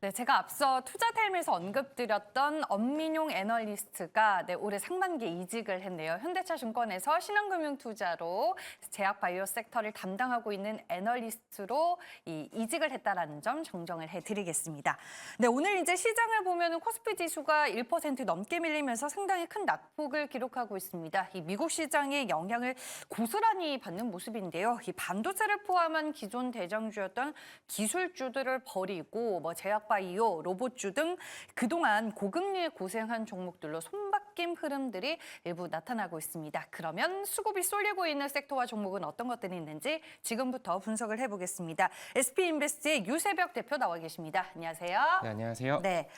네, 제가 앞서 투자타임에서 언급드렸던 엄민용 애널리스트가 올해 상반기에 이직을 했네요. 현대차증권에서 신한금융투자로 제약바이오 섹터를 담당하고 있는 애널리스트로 이직을 했다라는 점 정정을 해드리겠습니다. 네, 오늘 이제 시장을 보면 코스피 지수가 1% 넘게 밀리면서 상당히 큰 낙폭을 기록하고 있습니다. 이 미국 시장의 영향을 고스란히 받는 모습인데요. 이 반도체를 포함한 기존 대장주였던 기술주들을 버리고 제약바이오, 로봇주 등 그동안 고금리에 고생한 종목들로 손바뀜 흐름들이 일부 나타나고 있습니다. 그러면 수급이 쏠리고 있는 섹터와 종목은 어떤 것들이 있는지 지금부터 분석을 해보겠습니다. SP인베스트의 유세벽 대표 나와 계십니다. 안녕하세요. 네, 안녕하세요. 네.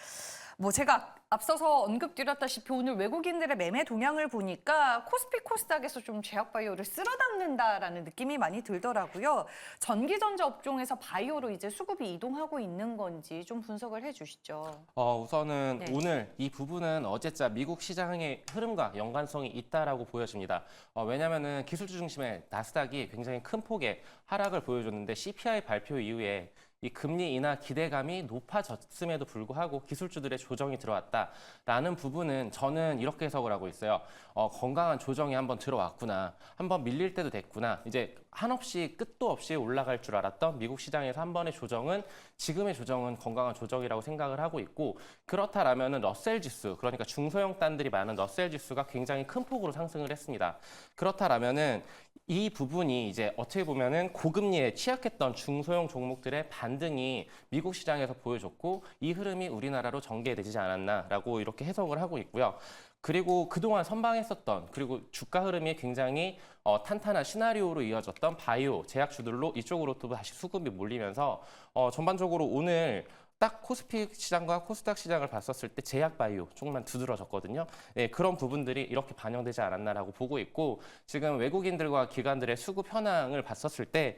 제가 앞서서 언급드렸다시피 오늘 외국인들의 매매 동향을 보니까 코스피 코스닥에서 좀 제약바이오를 쓸어담는다라는 느낌이 많이 들더라고요. 전기전자 업종에서 바이오로 이제 수급이 이동하고 있는 건지 좀 분석을 해주시죠. 우선은 네. 오늘 이 부분은 어제자 미국 시장의 흐름과 연관성이 있다라고 보여집니다. 왜냐하면은 기술주 중심의 나스닥이 굉장히 큰 폭의 하락을 보여줬는데 CPI 발표 이후에 이 금리 인하 기대감이 높아졌음에도 불구하고 기술주들의 조정이 들어왔다라는 부분은 저는 이렇게 해석을 하고 있어요. 건강한 조정이 한번 들어왔구나. 한번 밀릴 때도 됐구나. 이제 한없이 끝도 없이 올라갈 줄 알았던 미국 시장에서 한 번의 조정은 지금의 조정은 건강한 조정이라고 생각을 하고 있고 그렇다라면은 러셀 지수, 그러니까 중소형 단들이 많은 러셀 지수가 굉장히 큰 폭으로 상승을 했습니다. 그렇다라면은 이 부분이 이제 어떻게 보면은 고금리에 취약했던 중소형 종목들의 반등이 미국 시장에서 보여줬고 이 흐름이 우리나라로 전개되지 않았나라고 이렇게 해석을 하고 있고요. 그리고 그동안 선방했었던 그리고 주가 흐름이 굉장히 탄탄한 시나리오로 이어졌던 바이오 제약주들로 이쪽으로 또 다시 수급이 몰리면서 전반적으로 오늘 딱 코스피 시장과 코스닥 시장을 봤었을 때 제약 바이오 조금만 두드러졌거든요. 네, 그런 부분들이 이렇게 반영되지 않았나라고 보고 있고 지금 외국인들과 기관들의 수급 현황을 봤었을 때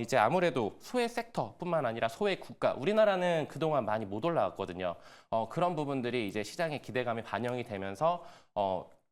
이제 아무래도 소외 섹터뿐만 아니라 소외 국가 우리나라는 그동안 많이 못 올라왔거든요. 그런 부분들이 이제 시장의 기대감이 반영이 되면서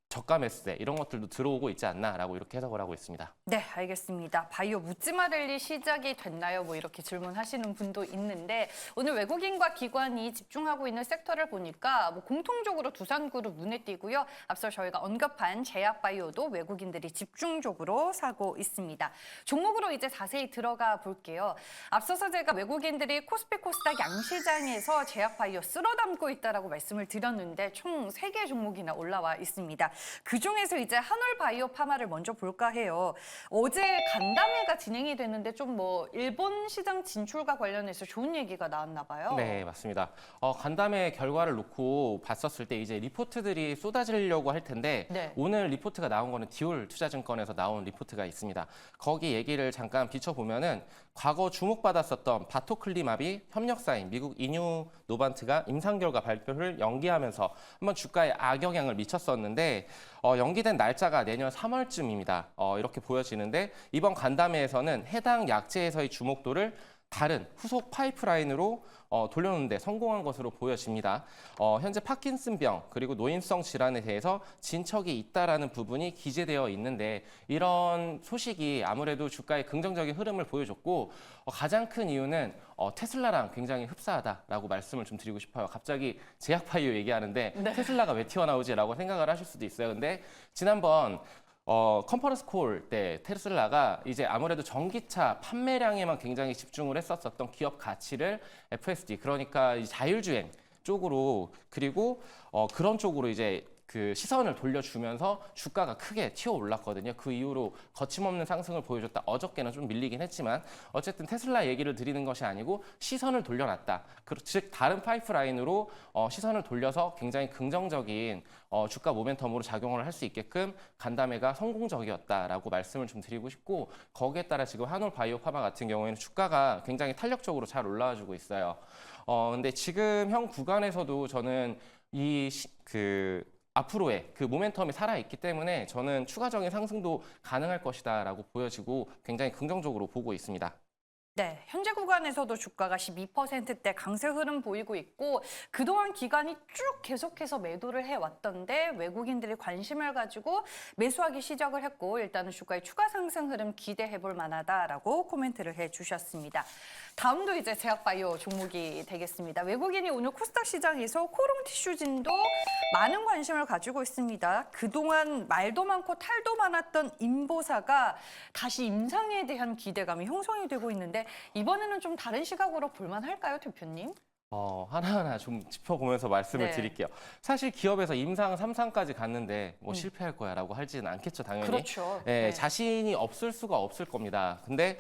저가 매수세 이런 것들도 들어오고 있지 않나라고 이렇게 해석을 하고 있습니다. 네, 알겠습니다. 바이오 묻지마 랠리 시작이 됐나요? 이렇게 질문하시는 분도 있는데 오늘 외국인과 기관이 집중하고 있는 섹터를 보니까 공통적으로 두산그룹 눈에 띄고요. 앞서 저희가 언급한 제약바이오도 외국인들이 집중적으로 사고 있습니다. 종목으로 이제 자세히 들어가 볼게요. 앞서서 제가 외국인들이 코스피 코스닥 양시장에서 제약바이오 쓸어담고 있다라고 말씀을 드렸는데 총 3개 종목이나 올라와 있습니다. 그중에서 이제 한올바이오 파마를 먼저 볼까 해요. 어제 간담회가 진행이 됐는데 좀 일본 시장 진출과 관련해서 좋은 얘기가 나왔나 봐요. 네, 맞습니다. 간담회 결과를 놓고 봤었을 때 이제 리포트들이 쏟아지려고 할 텐데 네. 오늘 리포트가 나온 거는 디올 투자증권에서 나온 리포트가 있습니다. 거기 얘기를 잠깐 비춰보면은 과거 주목받았었던 바토클리마비 협력사인 미국 이뉴 노반트가 임상 결과 발표를 연기하면서 한번 주가에 악영향을 미쳤었는데 연기된 날짜가 내년 3월쯤입니다. 이렇게 보여지는데 이번 간담회에서는 해당 약재에서의 주목도를 다른 후속 파이프라인으로 돌려놓는 데 성공한 것으로 보여집니다. 현재 파킨슨병 그리고 노인성 질환에 대해서 진척이 있다라는 부분이 기재되어 있는데 이런 소식이 아무래도 주가에 긍정적인 흐름을 보여줬고 가장 큰 이유는 테슬라랑 굉장히 흡사하다라고 말씀을 좀 드리고 싶어요. 갑자기 제약바이오 얘기하는데 네. 테슬라가 왜 튀어나오지라고 생각을 하실 수도 있어요. 근데 지난번 컨퍼런스 콜 때 테슬라가 이제 아무래도 전기차 판매량에만 굉장히 집중을 했었던 기업 가치를 FSD 그러니까 이 자율주행 쪽으로 그리고 그런 쪽으로 이제 그 시선을 돌려주면서 주가가 크게 튀어 올랐거든요. 그 이후로 거침없는 상승을 보여줬다. 어저께는 좀 밀리긴 했지만 어쨌든 테슬라 얘기를 드리는 것이 아니고 시선을 돌려놨다. 즉 다른 파이프라인으로 시선을 돌려서 굉장히 긍정적인 주가 모멘텀으로 작용을 할 수 있게끔 간담회가 성공적이었다라고 말씀을 좀 드리고 싶고 거기에 따라 지금 한올바이오파마 같은 경우에는 주가가 굉장히 탄력적으로 잘 올라와주고 있어요. 근데 지금 현 구간에서도 저는 앞으로의 그 모멘텀이 살아있기 때문에 저는 추가적인 상승도 가능할 것이다라고 보여지고 굉장히 긍정적으로 보고 있습니다. 네, 현재 구간에서도 주가가 12%대 강세 흐름 보이고 있고 그동안 기간이 쭉 계속해서 매도를 해왔던데 외국인들이 관심을 가지고 매수하기 시작을 했고 일단은 주가의 추가 상승 흐름 기대해볼 만하다라고 코멘트를 해주셨습니다. 다음도 이제 제약바이오 종목이 되겠습니다. 외국인이 오늘 코스닥 시장에서 코롱 티슈진도 많은 관심을 가지고 있습니다. 그동안 말도 많고 탈도 많았던 인보사가 다시 임상에 대한 기대감이 형성이 되고 있는데 이번에는 좀 다른 시각으로 볼만할까요, 대표님? 하나하나 좀 짚어보면서 말씀을 네. 드릴게요. 사실 기업에서 임상 3상까지 갔는데 뭐 실패할 거야라고 하지는 않겠죠, 당연히. 그렇죠. 예, 네. 자신이 없을 수가 없을 겁니다. 근데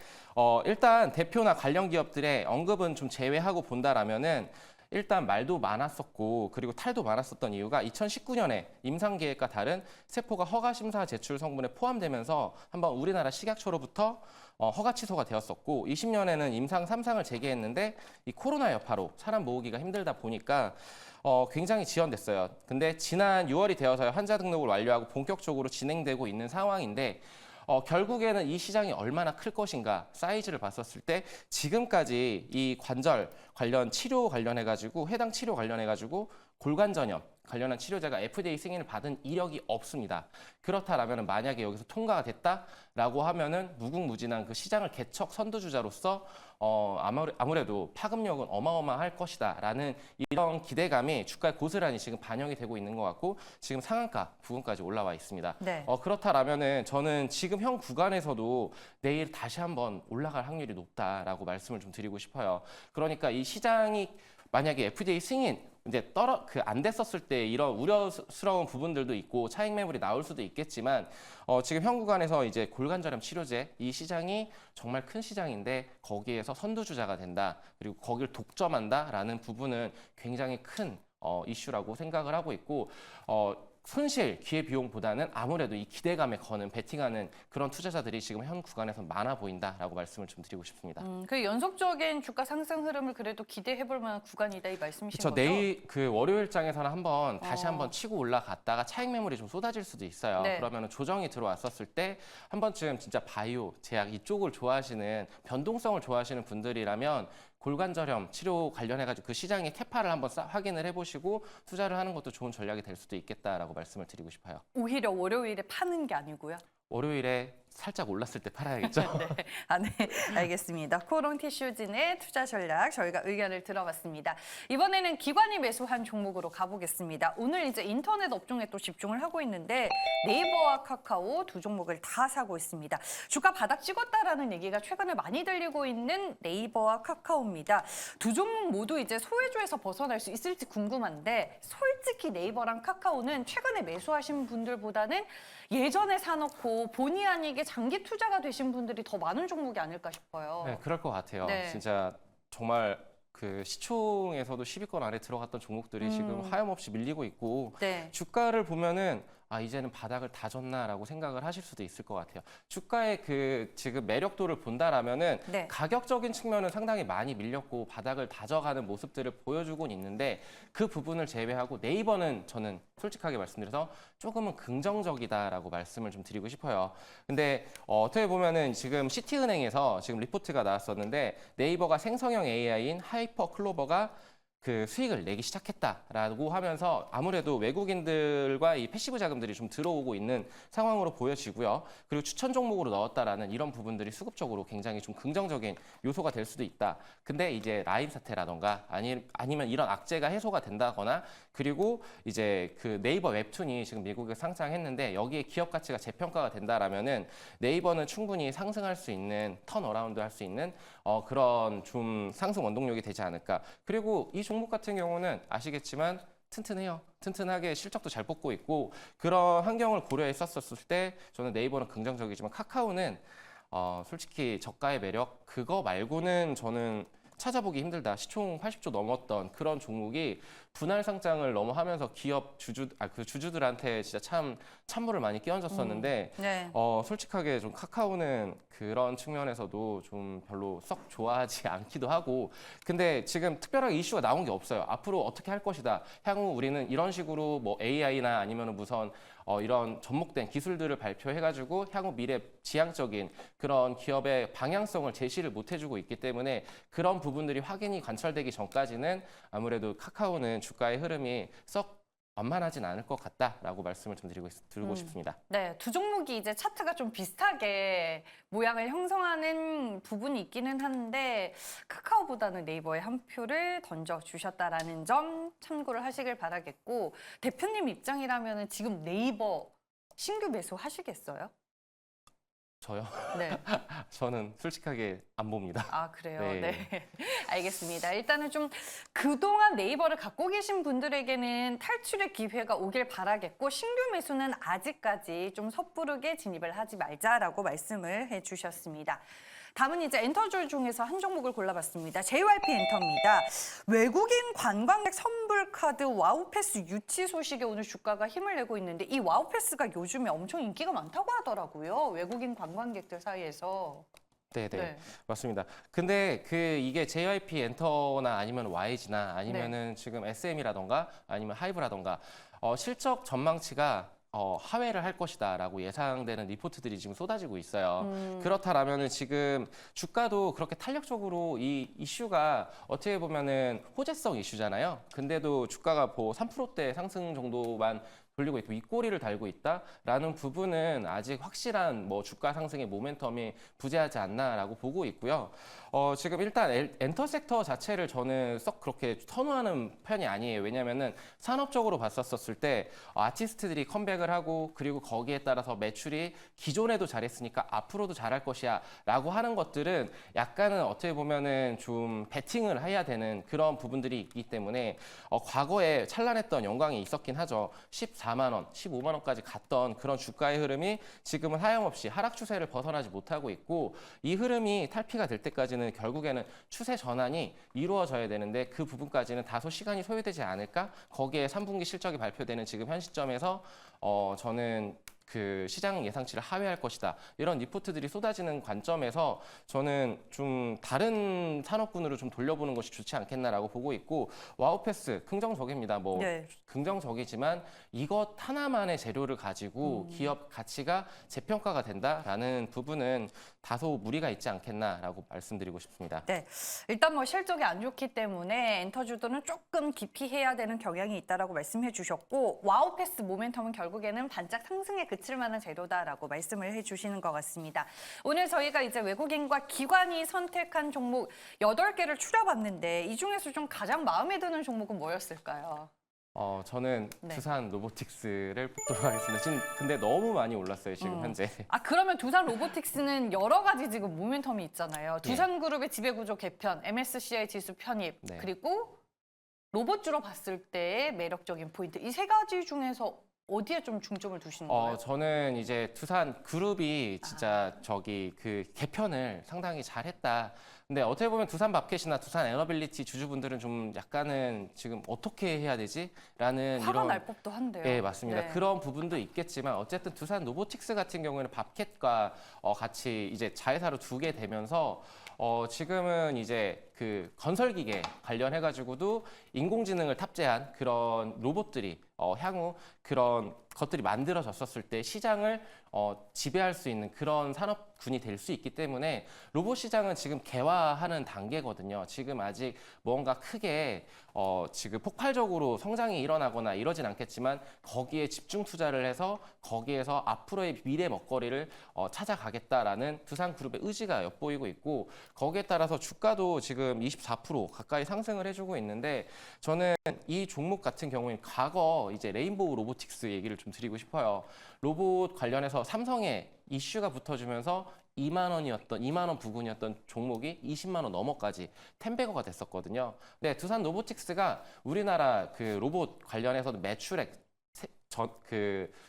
일단 대표나 관련 기업들의 언급은 좀 제외하고 본다라면은 일단 말도 많았었고 그리고 탈도 많았었던 이유가 2019년에 임상 계획과 다른 세포가 허가 심사 제출 성분에 포함되면서 한번 우리나라 식약처로부터 허가 취소가 되었었고 20년에는 임상 3상을 재개했는데 이 코로나 여파로 사람 모으기가 힘들다 보니까 굉장히 지연됐어요. 근데 지난 6월이 되어서 환자 등록을 완료하고 본격적으로 진행되고 있는 상황인데 결국에는 이 시장이 얼마나 클 것인가 사이즈를 봤었을 때 지금까지 이 관절 관련 치료 관련해가지고 해당 치료 관련해가지고 골관전염 관련한 치료제가 FDA 승인을 받은 이력이 없습니다. 그렇다라면 만약에 여기서 통과가 됐다라고 하면은 무궁무진한 그 시장을 개척 선두주자로서 아무래도 파급력은 어마어마할 것이다라는 이런 기대감이 주가에 고스란히 지금 반영이 되고 있는 것 같고 지금 상한가 부근까지 올라와 있습니다. 네. 그렇다라면은 저는 지금 현 구간에서도 내일 다시 한번 올라갈 확률이 높다라고 말씀을 좀 드리고 싶어요. 그러니까 이 시장이 만약에 FDA 승인 이제 안 됐었을 때 이런 우려스러운 부분들도 있고 차익 매물이 나올 수도 있겠지만 지금 현 구간에서 이제 골관절염 치료제 이 시장이 정말 큰 시장인데 거기에서 선두주자가 된다 그리고 거기를 독점한다라는 부분은 굉장히 큰 이슈라고 생각을 하고 있고 손실, 기회비용보다는 아무래도 이 기대감에 거는 베팅하는 그런 투자자들이 지금 현 구간에서 많아 보인다라고 말씀을 좀 드리고 싶습니다. 그 연속적인 주가 상승 흐름을 그래도 기대해볼 만한 구간이다 이 말씀이신 그렇죠. 거죠? 내일 그 월요일장에서는 한번 다시 한번 치고 올라갔다가 차익 매물이 좀 쏟아질 수도 있어요. 네. 그러면 조정이 들어왔었을 때 한 번쯤 진짜 바이오, 제약 이쪽을 좋아하시는 변동성을 좋아하시는 분들이라면 골관절염 치료 관련해가지고 그 시장의 캐파를 한번 확인을 해보시고 투자를 하는 것도 좋은 전략이 될 수도 있겠다라고 말씀을 드리고 싶어요. 오히려 월요일에 파는 게 아니고요. 월요일에 살짝 올랐을 때 팔아야겠죠. 네, 알겠습니다. 코롱 티슈진의 투자 전략 저희가 의견을 들어봤습니다. 이번에는 기관이 매수한 종목으로 가보겠습니다. 오늘 이제 인터넷 업종에 또 집중을 하고 있는데 네이버와 카카오 두 종목을 다 사고 있습니다. 주가 바닥 찍었다라는 얘기가 최근에 많이 들리고 있는 네이버와 카카오입니다. 두 종목 모두 이제 소외주에서 벗어날 수 있을지 궁금한데 솔직히 네이버랑 카카오는 최근에 매수하신 분들보다는 예전에 사놓고 본의 아니게 장기 투자가 되신 분들이 더 많은 종목이 아닐까 싶어요. 네, 그럴 것 같아요. 네. 진짜 정말 그 시총에서도 10위권 안에 들어갔던 종목들이 지금 하염없이 밀리고 있고 네. 주가를 보면은 이제는 바닥을 다졌나라고 생각을 하실 수도 있을 것 같아요. 주가의 그 지금 매력도를 본다라면은 네. 가격적인 측면은 상당히 많이 밀렸고 바닥을 다져가는 모습들을 보여주곤 있는데 그 부분을 제외하고 네이버는 저는 솔직하게 말씀드려서 조금은 긍정적이다라고 말씀을 좀 드리고 싶어요. 근데 어떻게 보면은 지금 시티은행에서 지금 리포트가 나왔었는데 네이버가 생성형 AI인 하이퍼 클로버가 그 수익을 내기 시작했다라고 하면서 아무래도 외국인들과 이 패시브 자금들이 좀 들어오고 있는 상황으로 보여지고요. 그리고 추천 종목으로 넣었다라는 이런 부분들이 수급적으로 굉장히 좀 긍정적인 요소가 될 수도 있다. 근데 이제 라임 사태라던가 아니면 이런 악재가 해소가 된다거나 그리고 이제 그 네이버 웹툰이 지금 미국에 상장했는데 여기에 기업 가치가 재평가가 된다라면은 네이버는 충분히 상승할 수 있는 턴어라운드 할 수 있는 그런 좀 상승 원동력이 되지 않을까. 그리고 이 종목 같은 경우는 아시겠지만 튼튼해요. 튼튼하게 실적도 잘 뽑고 있고 그런 환경을 고려했었을 때 저는 네이버는 긍정적이지만 카카오는 솔직히 저가의 매력 그거 말고는 저는 찾아보기 힘들다. 시총 80조 넘었던 그런 종목이 분할 상장을 너무 하면서 기업 주주들한테 진짜 찬물을 많이 끼얹었었는데 네. 솔직하게 좀 카카오는 그런 측면에서도 좀 별로 썩 좋아하지 않기도 하고 근데 지금 특별하게 이슈가 나온 게 없어요. 앞으로 어떻게 할 것이다. 향후 우리는 이런 식으로 뭐 AI나 아니면 무슨 이런 접목된 기술들을 발표해가지고 향후 미래 지향적인 그런 기업의 방향성을 제시를 못 해주고 있기 때문에 그런 부분들이 확인이 관철되기 전까지는 아무래도 카카오는 주가의 흐름이 썩 완만하진 않을 것 같다라고 말씀을 좀 드리고 싶습니다. 네, 두 종목이 이제 차트가 좀 비슷하게 모양을 형성하는 부분이 있기는 한데 카카오보다는 네이버에 한 표를 던져주셨다라는 점 참고를 하시길 바라겠고 대표님 입장이라면 지금 네이버 신규 매수 하시겠어요? 저요? 네. 저는 솔직하게 안 봅니다. 아, 그래요? 네. 네. 알겠습니다. 일단은 좀 그동안 네이버를 갖고 계신 분들에게는 탈출의 기회가 오길 바라겠고 신규 매수는 아직까지 좀 섣부르게 진입을 하지 말자라고 말씀을 해주셨습니다. 다음은 이제 엔터주 중에서 한 종목을 골라봤습니다. JYP 엔터입니다. 외국인 관광객 선불 카드 와우패스 유치 소식에 오늘 주가가 힘을 내고 있는데 이 와우패스가 요즘에 엄청 인기가 많다고 하더라고요. 외국인 관광객들 사이에서. 네, 네. 맞습니다. 근데 이게 JYP 엔터나 아니면 YG나 아니면은 지금 SM이라던가 아니면 하이브라던가 실적 전망치가 하회를 할 것이다라고 예상되는 리포트들이 지금 쏟아지고 있어요. 그렇다라면은 지금 주가도 그렇게 탄력적으로 이 이슈가 어떻게 보면은 호재성 이슈잖아요. 근데도 주가가 3%대 상승 정도만 돌리고 있고 윗꼬리를 달고 있다라는 부분은 아직 확실한 주가 상승의 모멘텀이 부재하지 않나라고 보고 있고요. 지금 일단 엔터 섹터 자체를 저는 썩 그렇게 선호하는 편이 아니에요. 왜냐면은 산업적으로 봤었을 때 아티스트들이 컴백을 하고 그리고 거기에 따라서 매출이 기존에도 잘했으니까 앞으로도 잘할 것이야 라고 하는 것들은 약간은 어떻게 보면은 좀 베팅을 해야 되는 그런 부분들이 있기 때문에 과거에 찬란했던 영광이 있었긴 하죠. 14만 원, 15만 원까지 갔던 그런 주가의 흐름이 지금은 하염없이 하락 추세를 벗어나지 못하고 있고 이 흐름이 탈피가 될 때까지는 결국에는 추세 전환이 이루어져야 되는데 그 부분까지는 다소 시간이 소요되지 않을까? 거기에 3분기 실적이 발표되는 지금 현 시점에서 저는 그 시장 예상치를 하회할 것이다. 이런 리포트들이 쏟아지는 관점에서 저는 좀 다른 산업군으로 좀 돌려보는 것이 좋지 않겠나라고 보고 있고 와우패스 긍정적입니다. 네. 긍정적이지만 이것 하나만의 재료를 가지고 기업 가치가 재평가가 된다라는 부분은 다소 무리가 있지 않겠나라고 말씀드리고 싶습니다. 네, 일단 실적이 안 좋기 때문에 엔터주들은 조금 기피해야 되는 경향이 있다라고 말씀해 주셨고 와우패스 모멘텀은 결국에는 반짝 상승에 그칠 만한 재료다라고 말씀을 해주시는 것 같습니다. 오늘 저희가 이제 외국인과 기관이 선택한 종목 8개를 추려봤는데 이 중에서 좀 가장 마음에 드는 종목은 뭐였을까요? 저는 네. 두산 로보틱스를 뽑도록 하겠습니다. 지금 근데 너무 많이 올랐어요, 지금 현재. 아, 그러면 두산 로보틱스는 여러 가지 지금 모멘텀이 있잖아요. 예. 두산그룹의 지배구조 개편, MSCI 지수 편입, 네. 그리고 로봇주로 봤을 때의 매력적인 포인트. 이 세 가지 중에서 어디에 좀 중점을 두시는 거예요? 저는 이제 두산 그룹이 진짜 그 개편을 상당히 잘했다. 근데 어떻게 보면 두산 마켓이나 두산 에너빌리티 주주분들은 좀 약간은 지금 어떻게 해야 되지? 라는 화가 이런 날 법도 한데요. 네, 맞습니다. 네. 그런 부분도 있겠지만 어쨌든 두산 로보틱스 같은 경우에는 밥캣과 같이 이제 자회사로 두게 되면서 지금은 이제 그 건설기계 관련해가지고도 인공지능을 탑재한 그런 로봇들이 향후 그런 것들이 만들어졌었을 때 시장을 지배할 수 있는 그런 산업군이 될 수 있기 때문에 로봇 시장은 지금 개화하는 단계거든요. 지금 아직 뭔가 크게 지금 폭발적으로 성장이 일어나거나 이러진 않겠지만 거기에 집중 투자를 해서 거기에서 앞으로의 미래 먹거리를 찾아가겠다라는 두산그룹의 의지가 엿보이고 있고 거기에 따라서 주가도 지금 24% 가까이 상승을 해주고 있는데 저는 이 종목 같은 경우에 과거 이제 레인보우 로보틱스 얘기를 좀 드리고 싶어요. 로봇 관련해서 삼성에 이슈가 붙어주면서 2만 원 부근이었던 종목이 20만 원 넘어까지 10배거가 됐었거든요. 네, 두산 로보틱스가 우리나라 그 로봇 관련해서도 매출액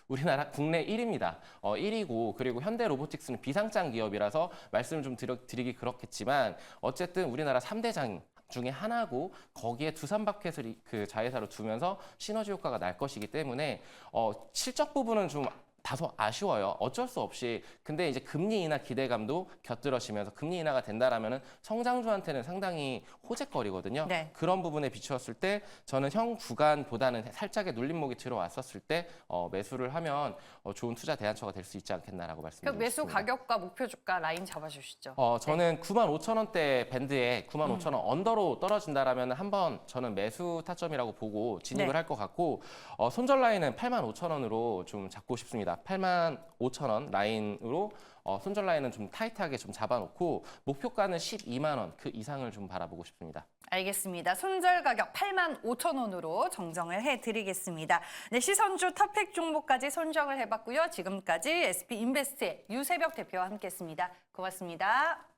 우리나라 국내 1위입니다. 1위고 그리고 현대 로보틱스는 비상장 기업이라서 말씀을 좀 드리기 그렇겠지만 어쨌든 우리나라 3대장 중에 하나고 거기에 두산마켓을 그 자회사로 두면서 시너지 효과가 날 것이기 때문에 실적 부분은 좀 다소 아쉬워요. 어쩔 수 없이. 근데 이제 금리 인하 기대감도 곁들여지면서 금리 인하가 된다라면은 성장주한테는 상당히 호재거리거든요. 네. 그런 부분에 비추었을 때 저는 형 구간보다는 살짝의 눌림목이 들어왔었을 때 매수를 하면 좋은 투자 대안처가 될 수 있지 않겠나라고 그 말씀드리고 매수 싶습니다. 가격과 목표 주가 라인 잡아주시죠. 저는 95,000원대 밴드에 95,000원 언더로 떨어진다라면 한번 저는 매수 타점이라고 보고 진입을 네. 할 것 같고 손절 라인은 85,000원으로 좀 잡고 싶습니다. 85,000원 라인으로 손절 라인은 좀 타이트하게 좀 잡아놓고 목표가는 12만 원 그 이상을 좀 바라보고 싶습니다. 알겠습니다. 손절 가격 85,000원으로 정정을 해드리겠습니다. 네, 시선주 탑픽 종목까지 선정을 해봤고요. 지금까지 SB인베스트의 유세벽 대표와 함께했습니다. 고맙습니다.